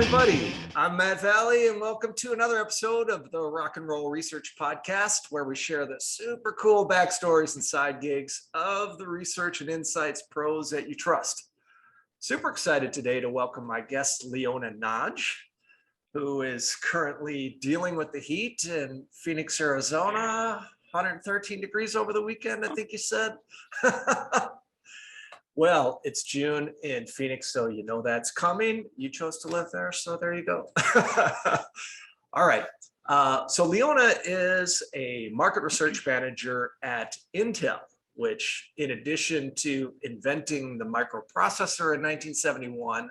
everybody. I'm Matt Valley, and welcome to another episode of the Rock and Roll Research Podcast, where we share the super cool backstories and side gigs of the research and insights pros that you trust. Super excited today to welcome my guest, Leona Nadj, who is currently dealing with the heat in Phoenix, Arizona. 113 degrees over the weekend, I think you said. Well, it's June in Phoenix, so you know that's coming. You chose to live there, so there you go. All right. So Leona is a market research manager at Intel, which, in addition to inventing the microprocessor in 1971,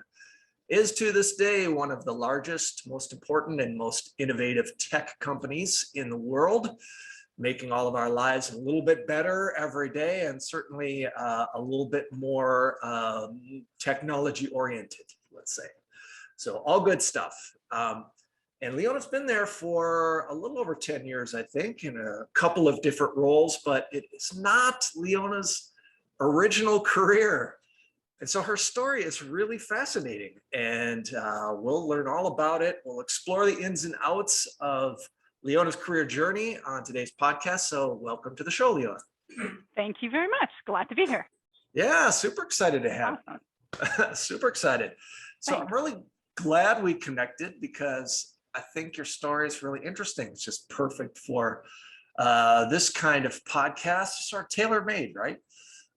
is to this day one of the largest, most important, and most innovative tech companies in the world, making all of our lives a little bit better every day, and certainly a little bit more technology oriented, let's say. So all good stuff. And Leona's been there for a little over 10 years, I think, in a couple of different roles, but it is not Leona's original career. And so her story is really fascinating, and we'll learn all about it. We'll explore the ins and outs of Leona's career journey on today's podcast. So welcome to the show, Leona. Thank you very much. Glad to be here. Yeah, super excited to have you. Awesome. Super excited. So Thanks. I'm really glad we connected because I think your story is really interesting. It's just perfect for this kind of podcast, sort of tailor-made, right?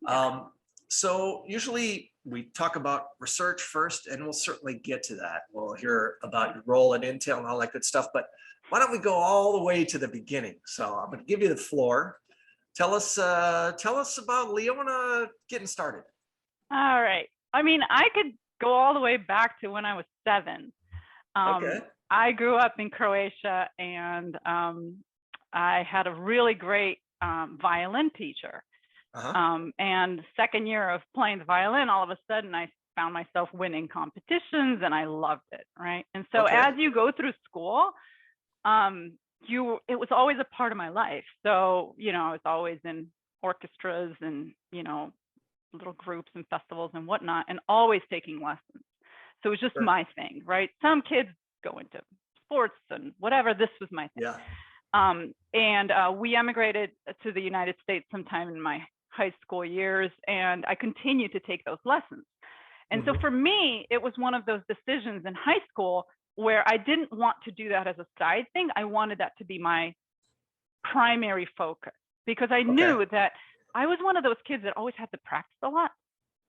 Yeah. So usually we talk about research first, and we'll certainly get to that. We'll hear about your role at Intel and all that good stuff, but why don't we go all the way to the beginning? So I'm going to give you the floor. Tell us about Leona getting started. All right. I mean, I could go all the way back to when I was 7. Okay. I grew up in Croatia, and I had a really great violin teacher. And second year of playing the violin, all of a sudden I found myself winning competitions, and I loved it, right? And so as you go through school, it was always a part of my life. So, I was always in orchestras and, little groups and festivals and whatnot, and always taking lessons. So it was just my thing, right? Some kids go into sports and whatever. This was my thing. Yeah. We emigrated to the United States sometime in my high school years, and I continued to take those lessons. And so for me, it was one of those decisions in high school where I didn't want to do that as a side thing. I wanted that to be my primary focus, because I knew that I was one of those kids that always had to practice a lot.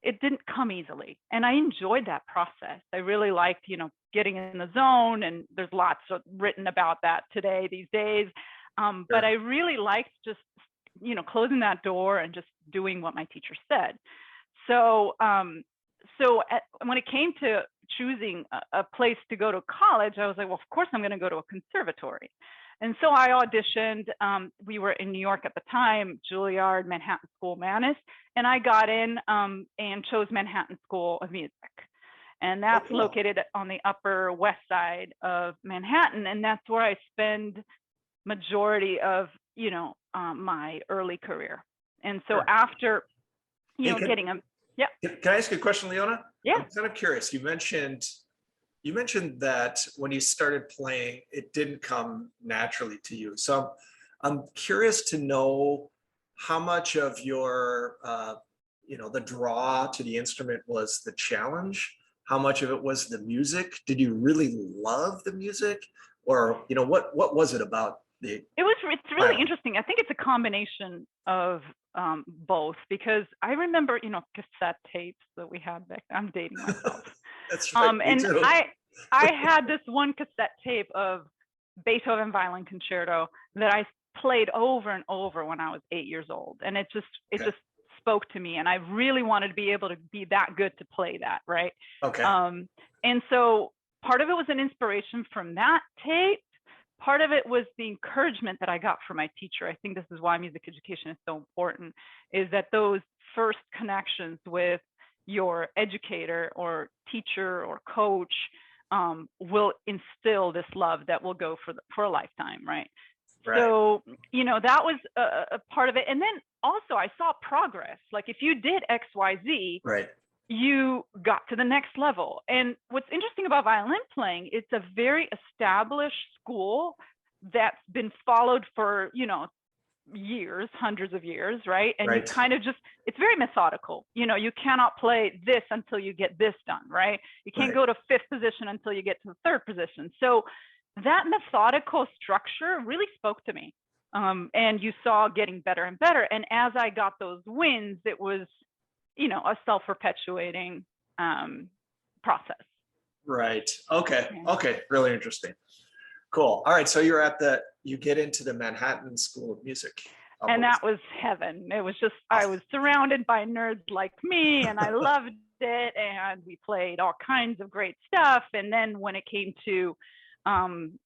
It didn't come easily, and I enjoyed that process. I really liked, getting in the zone, and there's lots written about that today, these days. But I really liked just, closing that door and just doing what my teacher said. So, when it came to choosing a place to go to college, I was like, well, of course I'm going to go to a conservatory. And so I auditioned. We were in New York at the time, Juilliard, Manhattan School of Manus, and I got in and chose Manhattan School of Music. And that's located on the Upper West Side of Manhattan. And that's where I spend majority of, my early career. And so after, getting a, Can I ask you a question, Leona? Yeah. I'm kind of curious. You mentioned that when you started playing, it didn't come naturally to you. So I'm curious to know how much of your, the draw to the instrument was the challenge. How much of it was the music? Did you really love the music, or what was it about the? It's really interesting. I think it's a combination of both, because I remember cassette tapes that we had back then. I'm dating myself. That's right. And too. I had this one cassette tape of Beethoven Violin Concerto that I played over and over when I was 8 years old, and it just spoke to me, and I really wanted to be able to be that good to play that, right? And so part of it was an inspiration from that tape. Part of it was the encouragement that I got from my teacher. I think this is why music education is so important, is that those first connections with your educator or teacher or coach will instill this love that will go for a lifetime, right? So, that was a part of it. And then also I saw progress. Like if you did X, Y, Z, right, you got to the next level. And what's interesting about violin playing, it's a very established school that's been followed for, years, hundreds of years, right? And you Right. kind of just, it's very methodical. You cannot play this until you get this done, right? You can't Right. go to fifth position until you get to the third position. So that methodical structure really spoke to me. And you saw getting better and better. And as I got those wins, it was, a self-perpetuating process. Right. Okay. Yeah. Okay. Really interesting. Cool. All right. So you get into the Manhattan School of Music. And that was heaven. It was just, I was surrounded by nerds like me, and I loved it. And we played all kinds of great stuff. And then when it came to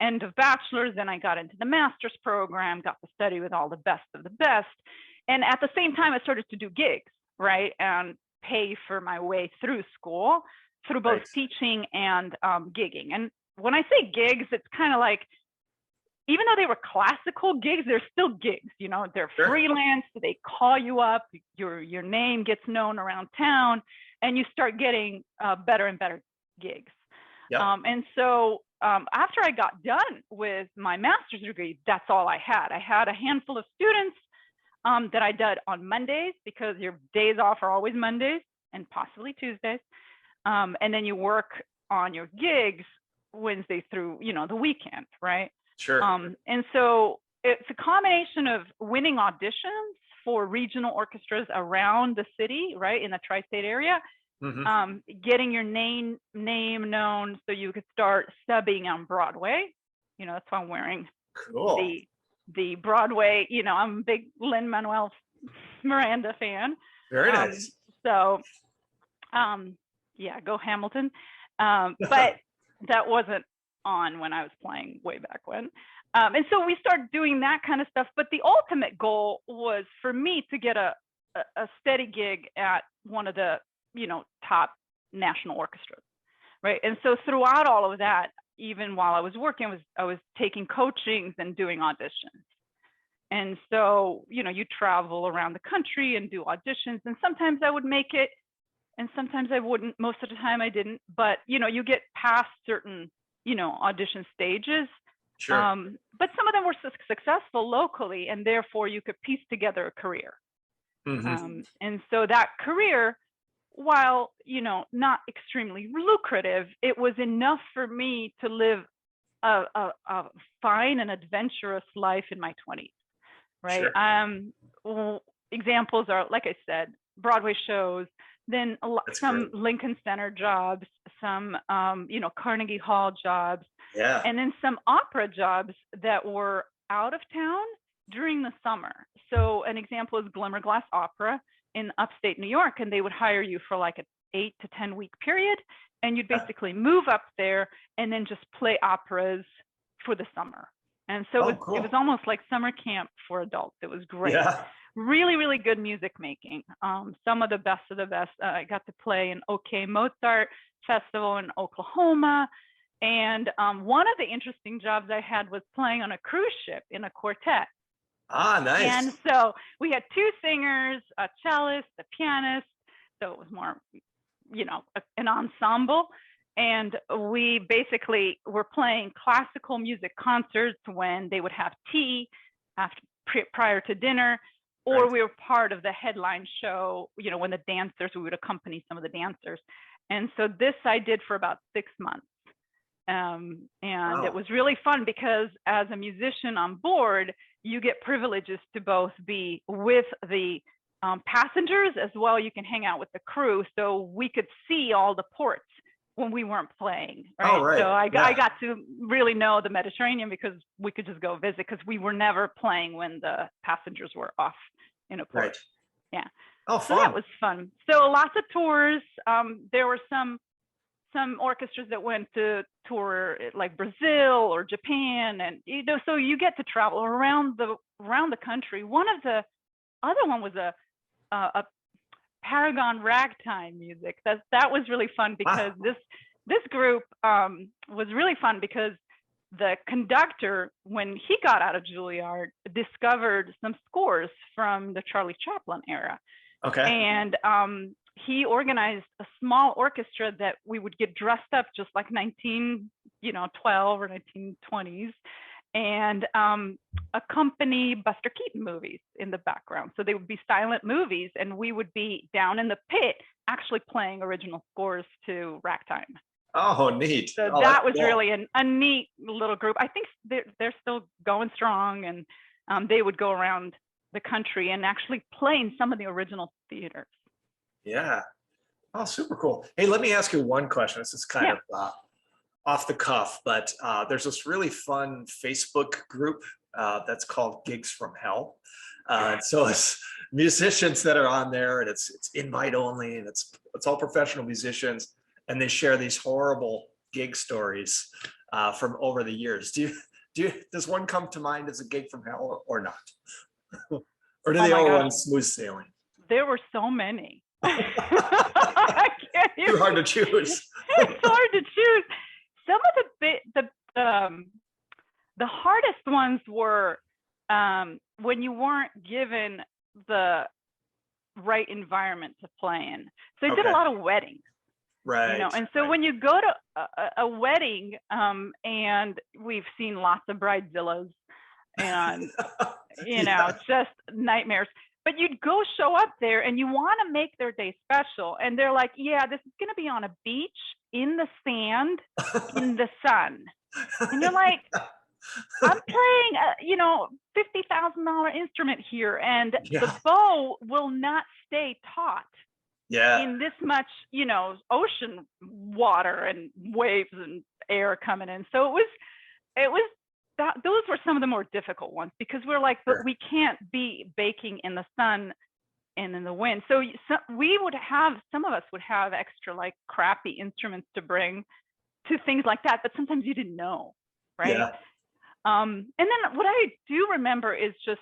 end of bachelor's, then I got into the master's program, got to study with all the best of the best. And at the same time, I started to do gigs, right? And pay for my way through school, through both teaching and gigging. And when I say gigs, it's kind of like, even though they were classical gigs, they're still gigs, they're freelance. They call you up, your name gets known around town, and you start getting better and better gigs. Yep. And so after I got done with my master's degree, that's all I had. I had a handful of students that I did on Mondays, because your days off are always Mondays and possibly Tuesdays. And then you work on your gigs Wednesday through, the weekend, right? Sure. And so it's a combination of winning auditions for regional orchestras around the city, right, in the tri-state area, getting your name known so you could start subbing on Broadway. That's why I'm wearing the Broadway. I'm a big Lin-Manuel Miranda fan. Very nice. So, yeah, go Hamilton. But that wasn't on when I was playing way back when. And so we started doing that kind of stuff. But the ultimate goal was for me to get a steady gig at one of the, top national orchestras, right? And so throughout all of that, even while I was working, I was taking coachings and doing auditions. And so, you travel around the country and do auditions, and sometimes I would make it and sometimes I wouldn't. Most of the time I didn't, but you get past certain audition stages. Sure. But some of them were successful locally, and therefore you could piece together a career. And so that career, while not extremely lucrative, it was enough for me to live a fine and adventurous life in my 20s, right? Sure. Examples are, like I said, Broadway shows, then some great Lincoln Center jobs, some Carnegie Hall jobs, and then some opera jobs that were out of town during the summer. So an example is Glimmerglass Opera in upstate New York, and they would hire you for like an 8 to 10 week period, and you'd basically move up there and then just play operas for the summer. And so it was almost like summer camp for adults. It was great. Yeah. Really, really good music making. Some of the best of the best. I got to play in OK Mozart Festival in Oklahoma. And one of the interesting jobs I had was playing on a cruise ship in a quartet. Ah, nice. And so we had 2 singers, a cellist, a pianist. So it was more, an ensemble. And we basically were playing classical music concerts when they would have tea prior to dinner, or we were part of the headline show, when the dancers, we would accompany some of the dancers. And so this I did for about 6 months. And it was really fun because as a musician on board, you get privileges to both be with the passengers as well. You can hang out with the crew. So we could see all the ports when we weren't playing. Right. Oh, right. So I got to really know the Mediterranean because we could just go visit, because we were never playing when the passengers were off in a port. Right. Yeah. Oh, fun. So that was fun. So lots of tours. There were some orchestras that went to tour like Brazil or Japan, and so you get to travel around the country. One of the other one was a Paragon ragtime music. That was really fun because this group was really fun because the conductor, when he got out of Juilliard, discovered some scores from the Charlie Chaplin era. Okay. And he organized a small orchestra that we would get dressed up just like 1912 or 1920s, and accompany Buster Keaton movies in the background. So they would be silent movies, and we would be down in the pit actually playing original scores to ragtime. Oh, neat. So oh, that was cool. really a neat little group. I think they're still going strong, and they would go around the country and actually play in some of the original theaters. Yeah. Oh, super cool. Hey, let me ask you one question. This is kind of off the cuff, but there's this really fun Facebook group that's called Gigs from Hell. So it's musicians that are on there, and it's invite only, and it's all professional musicians, and they share these horrible gig stories from over the years. Does one come to mind as a gig from hell or not? Or do they all run smooth sailing? There were so many. Too hard to choose. It's hard to choose. Some of the hardest ones were when you weren't given the right environment to play in. So I did a lot of weddings. Right. You know, and so when you go to a wedding, and we've seen lots of bridezillas, and you know, it's just nightmares. But you'd go show up there, and you want to make their day special, and they're like, "Yeah, this is going to be on a beach in the sand, in the sun," and you're like, "I'm playing, you know, $50,000 instrument here, and the bow will not stay taut." In this much, you know, ocean water and waves and air coming in. So it was that those were some of the more difficult ones, because we're like, but we can't be baking in the sun and in the wind. So we would have, some of us would have extra like crappy instruments to bring to things like that, but sometimes you didn't know, right? And then what I do remember is just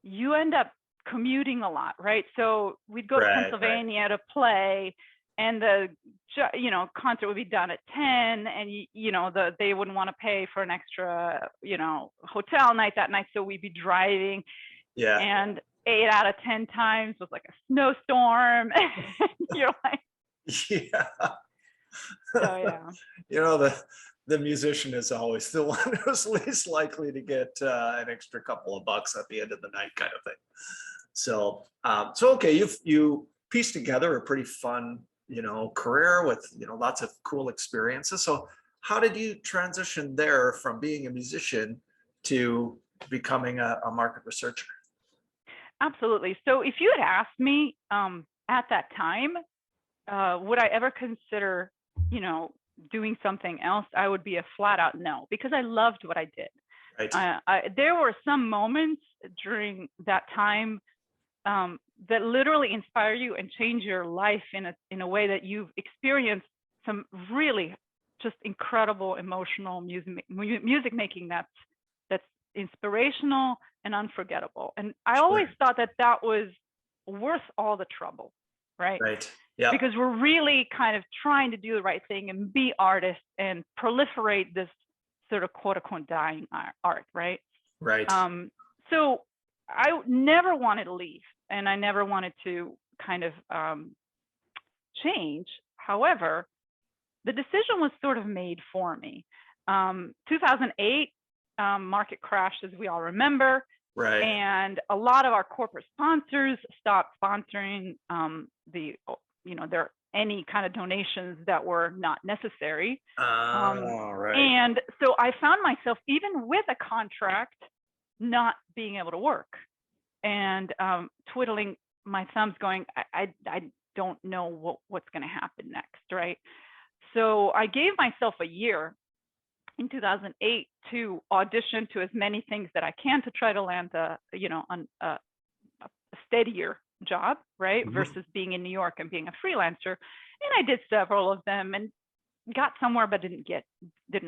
you end up commuting a lot, right? So we'd go to Pennsylvania to play, and the concert would be done at 10, and they wouldn't want to pay for an extra hotel night that night, so we'd be driving, and 8 out of 10 times was like a snowstorm. You're like, the musician is always the one who's least likely to get an extra couple of bucks at the end of the night, kind of thing. So okay, you pieced together a pretty fun, career with, lots of cool experiences. So how did you transition there from being a musician to becoming a market researcher? Absolutely. So if you had asked me at that time, would I ever consider, doing something else, I would be a flat out no, because I loved what I did. Right. There were some moments during that time that literally inspire you and change your life in a way that you've experienced some really just incredible emotional music making that's inspirational and unforgettable. And I always thought that was worth all the trouble, right? Right. Yeah. Because we're really kind of trying to do the right thing and be artists and proliferate this sort of quote unquote dying art, right? Right. So I never wanted to leave, and I never wanted to kind of change. However, the decision was sort of made for me. 2008, market crashed, as we all remember. Right. And a lot of our corporate sponsors stopped sponsoring their any kind of donations that were not necessary. Right. And so I found myself, even with a contract, not being able to work, and twiddling my thumbs going, I don't know what's going to happen next, right? So I gave myself a year in 2008 to audition to as many things that I can to try to land a steadier job, right? Mm-hmm. Versus being in New York and being a freelancer. And I did several of them and got somewhere, but didn't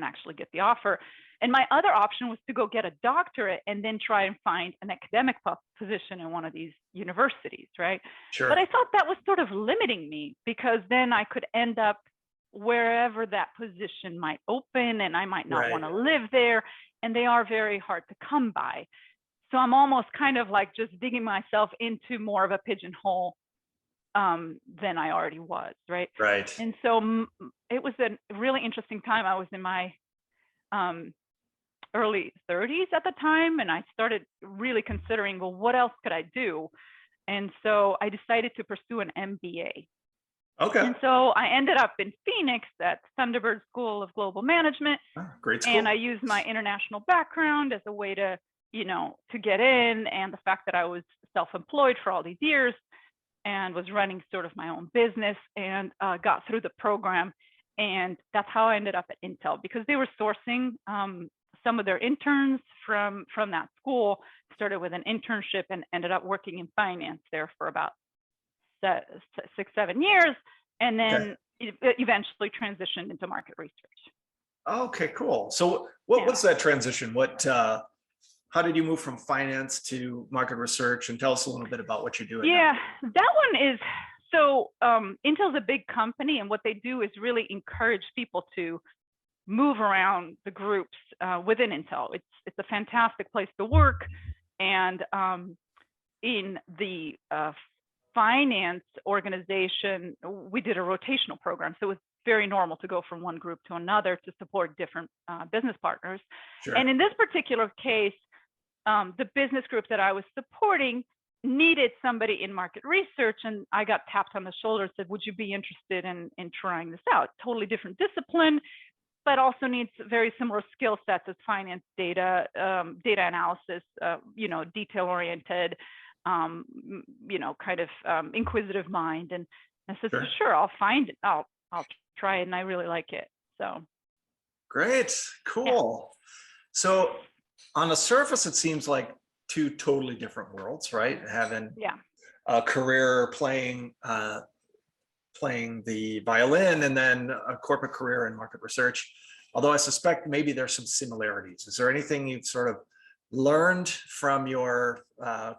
actually get the offer. And my other option was to go get a doctorate and then try and find an academic position in one of these universities, right? Sure. But I thought that was sort of limiting me, because then I could end up wherever that position might open, and I might not want to live there, and they are very hard to come by. So I'm almost kind of like just digging myself into more of a pigeonhole than I already was, right? Right. And so it was a really interesting time. I was in my early 30s at the time, and I started really considering, well, what else could I do? And so I decided to pursue an MBA. Okay. And so I ended up in Phoenix at Thunderbird School of Global Management. Great school. And I used my international background as a way to, to get in, and the fact that I was self-employed for all these years and was running sort of my own business, and got through the program. And that's how I ended up at Intel, because they were sourcing some of their interns from that school. Started with an internship and ended up working in finance there for about 6-7 years, and then eventually transitioned into market research. Okay, cool. So what's that transition? How did you move from finance to market research? And tell us a little bit about what you're doing. Yeah, now. That one is, so Intel's a big company, and what they do is really encourage people to move around the groups within Intel. It's a fantastic place to work. And in the finance organization, we did a rotational program. So it was very normal to go from one group to another to support different business partners. Sure. And in this particular case, the business group that I was supporting needed somebody in market research, and I got tapped on the shoulder and said, would you be interested in trying this out? Totally different discipline, but also needs very similar skill sets as finance, data analysis, detail-oriented, kind of inquisitive mind. And I said, sure, I'll find it. I'll try it, and I really like it. So. Great, cool. Yeah. So on the surface, it seems like two totally different worlds, right? Having a career playing the violin, and then a corporate career in market research. Although I suspect maybe there's some similarities. Is there anything you've sort of learned from your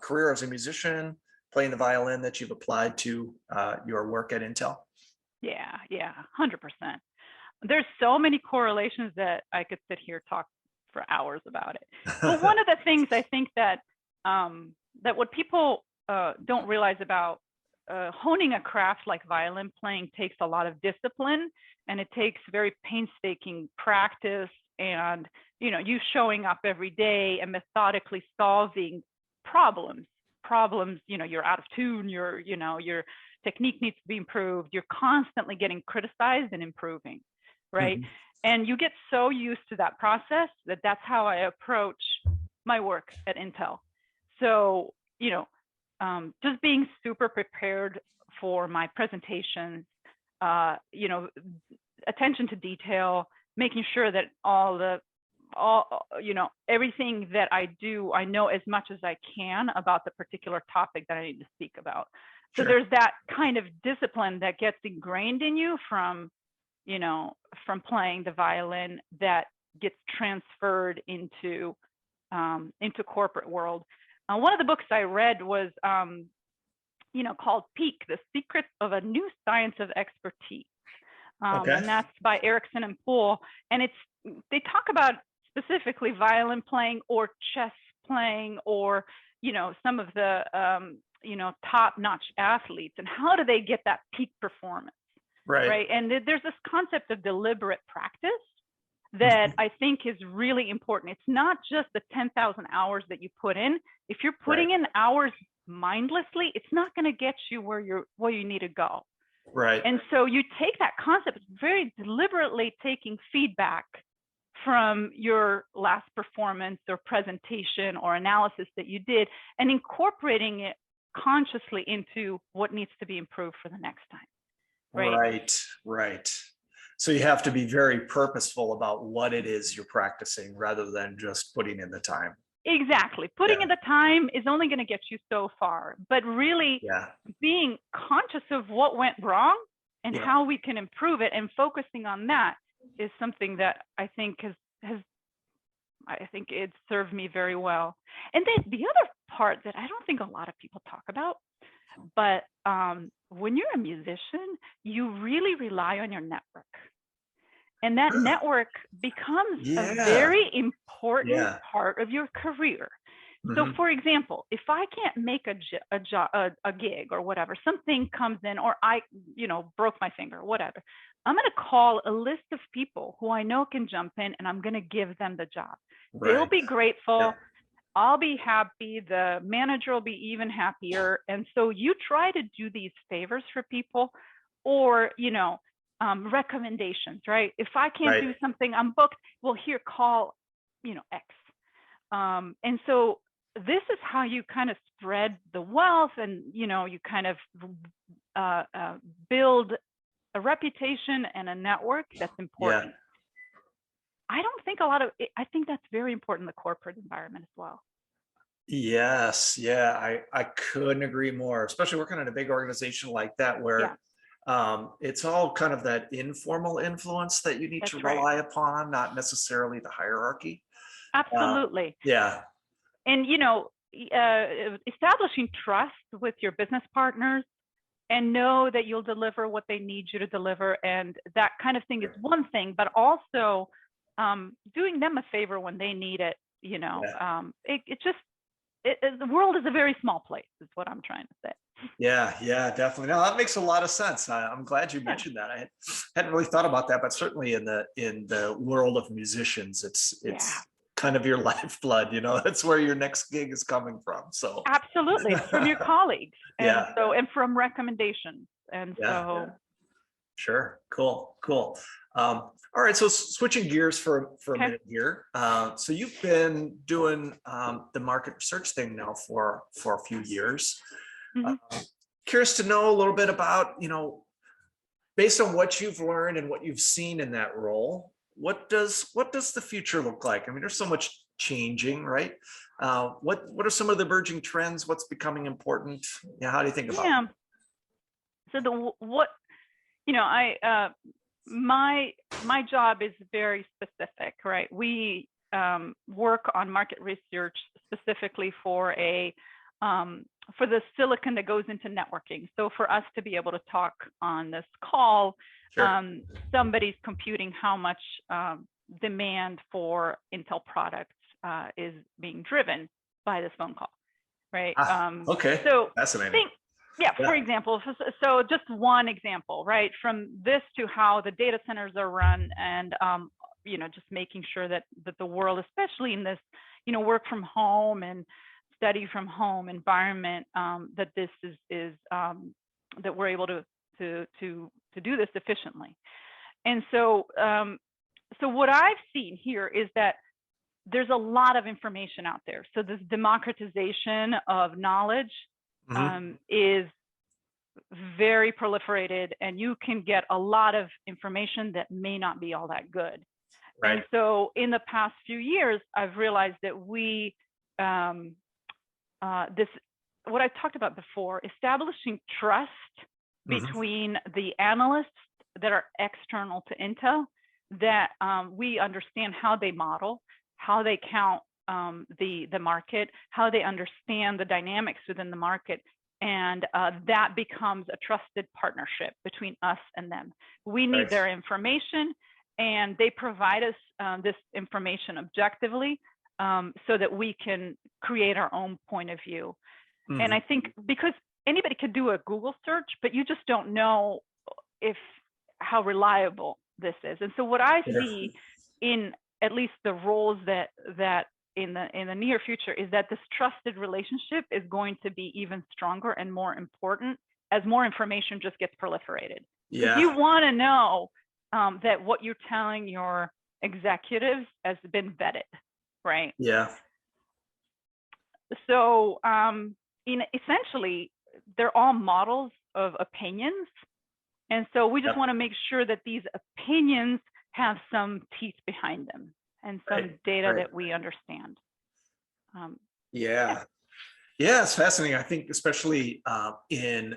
career as a musician playing the violin that you've applied to your work at Intel? Yeah, 100%. There's so many correlations that I could sit here talk for hours about it. But one of the things I think that that what people don't realize about honing a craft like violin playing takes a lot of discipline, and it takes very painstaking practice, and you showing up every day and methodically solving problems. You're out of tune, your technique needs to be improved, you're constantly getting criticized and improving, right? Mm-hmm. And you get so used to that process that that's how I approach my work at Intel. So, just being super prepared for my presentations, attention to detail, making sure that everything that I do, I know as much as I can about the particular topic that I need to speak about. So there's that kind of discipline that gets ingrained in you from playing the violin that gets transferred into corporate world. One of the books I read was, called Peak, The Secrets of a New Science of Expertise. And that's by Erickson and Poole. And they talk about specifically violin playing or chess playing, or, some of the, top-notch athletes, and how do they get that peak performance? Right. And there's this concept of deliberate practice that I think is really important. It's not just the 10,000 hours that you put in. If you're putting in hours mindlessly, it's not going to get you where you need to go. Right. And so you take that concept, very deliberately taking feedback from your last performance or presentation or analysis that you did, and incorporating it consciously into what needs to be improved for the next time. Right. So you have to be very purposeful about what it is you're practicing rather than just putting in the time. Exactly. Putting in the time is only going to get you so far, but really being conscious of what went wrong and how we can improve it, and focusing on that is something that I think it's served me very well. And then the other part that I don't think a lot of people talk about, but when you're a musician, you really rely on your network. And that network becomes a very important part of your career, So Mhm. for example, if I can't make a gig or whatever, something comes in, or I, broke my finger, whatever, I'm going to call a list of people who I know can jump in, and I'm going to give them the job. They'll Right. be grateful. Yeah. I'll be happy. The manager will be even happier. And so you try to do these favors for people, or, recommendations, right? If I can't Right. do something, I'm booked. Well, here, call, X. And so this is how you kind of spread the wealth, and you kind of build a reputation and a network that's Yeah. important. I don't think I think that's very important in the corporate environment as well. Yes. Yeah. I couldn't agree more, especially working in a big organization like that Yeah, where it's all kind of that informal influence that you need to that's right. rely upon, not necessarily the hierarchy. Uh, Absolutely. yeah. And, establishing trust with your business partners, and know that you'll deliver what they need you to deliver, and that kind of thing is one thing, but also doing them a favor when they need it. Yeah. The world is a very small place, is what I'm trying to say. Yeah, yeah, definitely. No, that makes a lot of sense. I'm glad you Yeah, mentioned that. I hadn't really thought about that, but certainly in the world of musicians, yeah, it's kind of your lifeblood. That's where your next gig is coming from. So, absolutely. It's from your colleagues, and yeah, and from recommendations, and yeah, so sure, cool, cool. All right, so switching gears for a okay. minute here. So you've been doing the market research thing now for a few years. Mhm. Curious to know a little bit about, based on what you've learned and what you've seen in that role, what does the future look like? I mean, there's so much changing, right? What are some of the emerging trends? What's becoming important? Yeah, how do you think about Yeah. So what I my job is very specific, right? We work on market research specifically for the silicon that goes into networking. So for us to be able to talk on this call, Sure. somebody's computing how much demand for Intel products is being driven by this phone call, right? Okay, So fascinating. think, yeah, for Yeah, example, so just one example, right? From this to how the data centers are run, and just making sure that the world, especially in this, work from home and study from home environment, that this is that we're able to do this efficiently. And so what I've seen here is that there's a lot of information out there. So this democratization of knowledge mhm, is very proliferated, and you can get a lot of information that may not be all that good. right. And so in the past few years, I've realized that what I talked about before, establishing trust Mhm, between the analysts that are external to Intel, that we understand how they model, how they count the market, how they understand the dynamics within the market, and that becomes a trusted partnership between us and them. We need right. their information, and they provide us this information objectively, so that we can create our own point of view. And Mhm, I think because anybody could do a Google search, but you just don't know if how reliable this is. And so what I sure. see in at least the roles that in the near future is that this trusted relationship is going to be even stronger and more important as more information just gets proliferated. Because you Yeah, want to know that what you're telling your executives has been vetted, right? yeah. So essentially, they're all models of opinions. And so we just Yep, want to make sure that these opinions have some teeth behind them and some right, data right. that we understand. Um, yeah, Yeah. Yeah, it's fascinating. I think especially in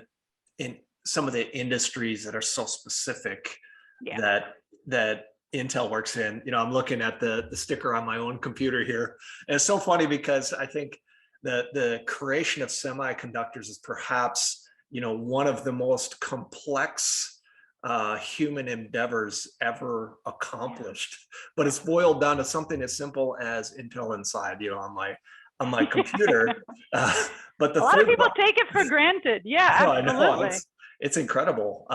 some of the industries that are so specific yeah, that Intel works in. I'm looking at the sticker on my own computer here. And it's so funny because I think the creation of semiconductors is perhaps one of the most complex human endeavors ever yeah, accomplished. But it's boiled down to something as simple as Intel Inside. On on my computer. But the A lot of third people take it for granted. Yeah, no, I know absolutely. it's incredible.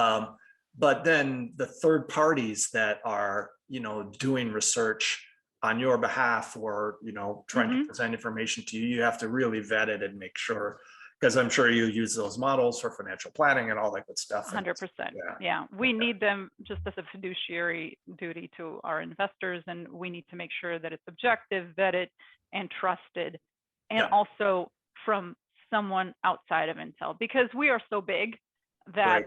But then the third parties that are, doing research on your behalf or, trying to present information to you, you have to really vet it and make sure, because I'm sure you use those models for financial planning and all that good stuff. 100%. Yeah. We need them just as a fiduciary duty to our investors, and we need to make sure that it's objective, vetted, and trusted, and also from someone outside of Intel, because we are so big that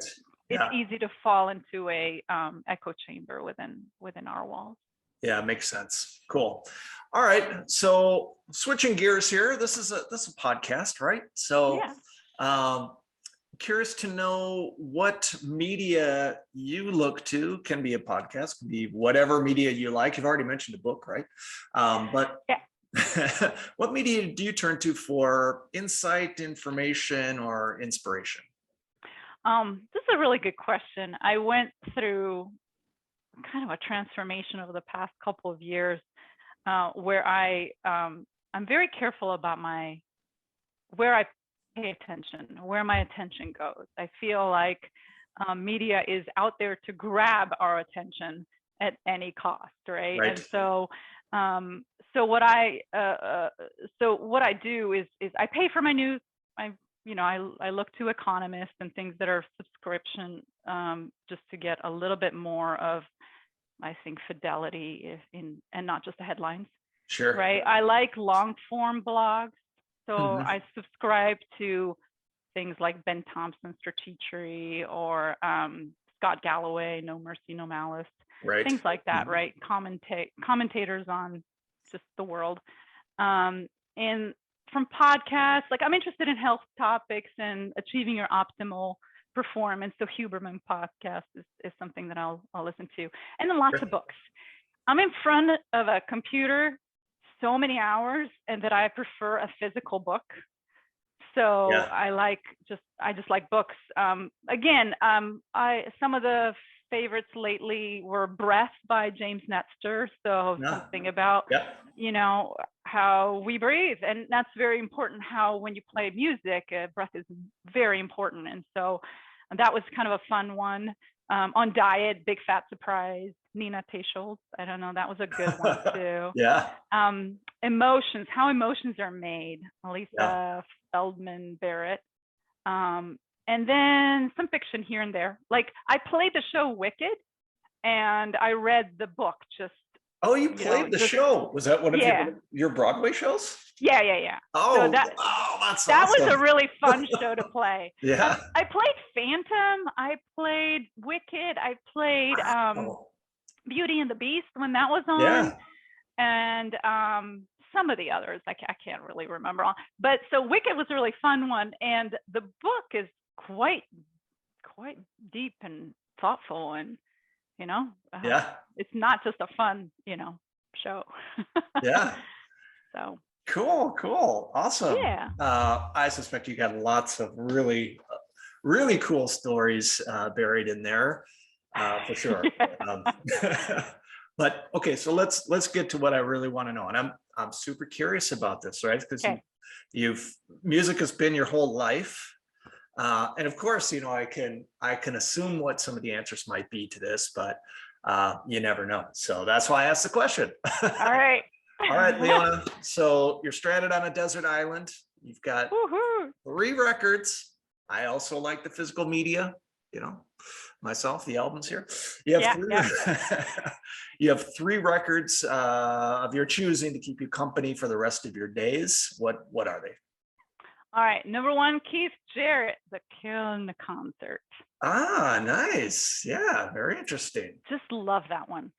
it's easy to fall into a echo chamber within our walls. Yeah, makes sense. Cool. All right. So switching gears here, this is a podcast, right? So curious to know what media you look to. Can be a podcast, can be whatever media you like. You've already mentioned a book, right? But what media do you turn to for insight, information, or inspiration? This is a really good question. I went through kind of a transformation over the past couple of years where I'm very careful about where I pay attention, where my attention goes. I feel like media is out there to grab our attention at any cost, right? And so what I do is I pay for my news. I look to economists and things that are subscription just to get a little bit more of, I think, fidelity and not just the headlines. Sure. Right. I like long form blogs. So I subscribe to things like Ben Thompson's Stratechery or Scott Galloway, No Mercy, No Malice. Right. Things like that, right? Commentators on just the world. And from podcasts, like I'm interested in health topics and achieving your optimal performance. So Huberman podcast is something that I'll listen to. And then lots of books. I'm in front of a computer so many hours and that I prefer a physical book. So I just like books. Again, some of the favorites lately were Breath by James Netzer. So something about, how we breathe. And that's very important, how when you play music, breath is very important. And so that was kind of a fun one. On diet, Big Fat Surprise, Nina Teicholz. I don't know, that was a good one too. Emotions, How Emotions Are Made, Elisa Feldman Barrett. And then some fiction here and there. Like I played the show Wicked and I read the book just. Oh, you played the show. Was that one of your Broadway shows? Yeah. Oh, so that's awesome. That was a really fun show to play. I played Phantom. I played Wicked. I played Beauty and the Beast when that was on. And some of the others I can't really remember all. But so Wicked was a really fun one. And the book is quite deep and thoughtful, and it's not just a fun show. So cool, awesome. I suspect you got lots of really cool stories buried in there for sure. But okay, so let's get to what I really want to know, and I'm super curious about this, right? Because music has been your whole life. And of course, I can assume what some of the answers might be to this, but you never know. So that's why I asked the question. All right. All right, Leona. So you're stranded on a desert island. You've got 3 records. I also like the physical media, myself, the albums here. You have you have 3 records of your choosing to keep you company for the rest of your days. What are they? All right, number 1, Keith Jarrett, The Kiln Concert. Nice. Yeah, very interesting. Just love that one.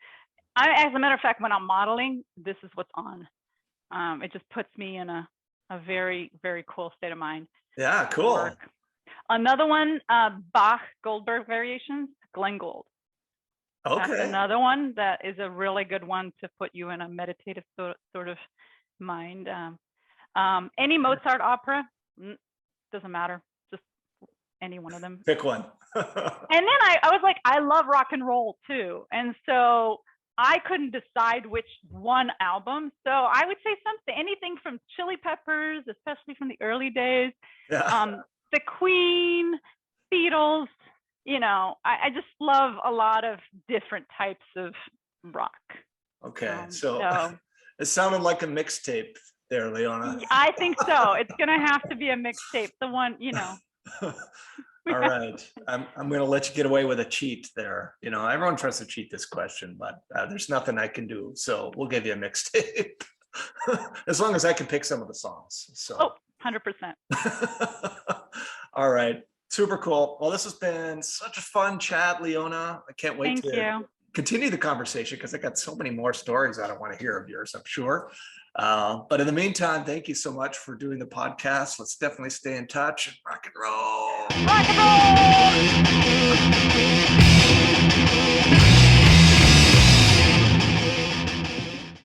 As a matter of fact, when I'm modeling, this is what's on. It just puts me in a very, very cool state of mind. Yeah, cool. Another one, Bach Goldberg Variations, Glenn Gould. Okay. That's another one that is a really good one to put you in a meditative sort of mind. Any Mozart opera, doesn't matter, just any one of them. Pick one. And then I was like, I love rock and roll too. And so I couldn't decide which one album. So I would say anything from Chili Peppers, especially from the early days, the Queen, Beatles. I just love a lot of different types of rock. Okay, so it sounded like a mixtape there, Leona. I think so. It's gonna have to be a mixtape. The one, All right, I'm going to let you get away with a cheat there. Everyone tries to cheat this question, but there's nothing I can do. So we'll give you a mixtape as long as I can pick some of the songs. So 100%. All right, super cool. Well, this has been such a fun chat, Leona. I can't wait to continue the conversation because I got so many more stories I don't want to hear of yours, I'm sure. But in the meantime, thank you so much for doing the podcast. Let's definitely stay in touch. Rock and roll. Rock and roll.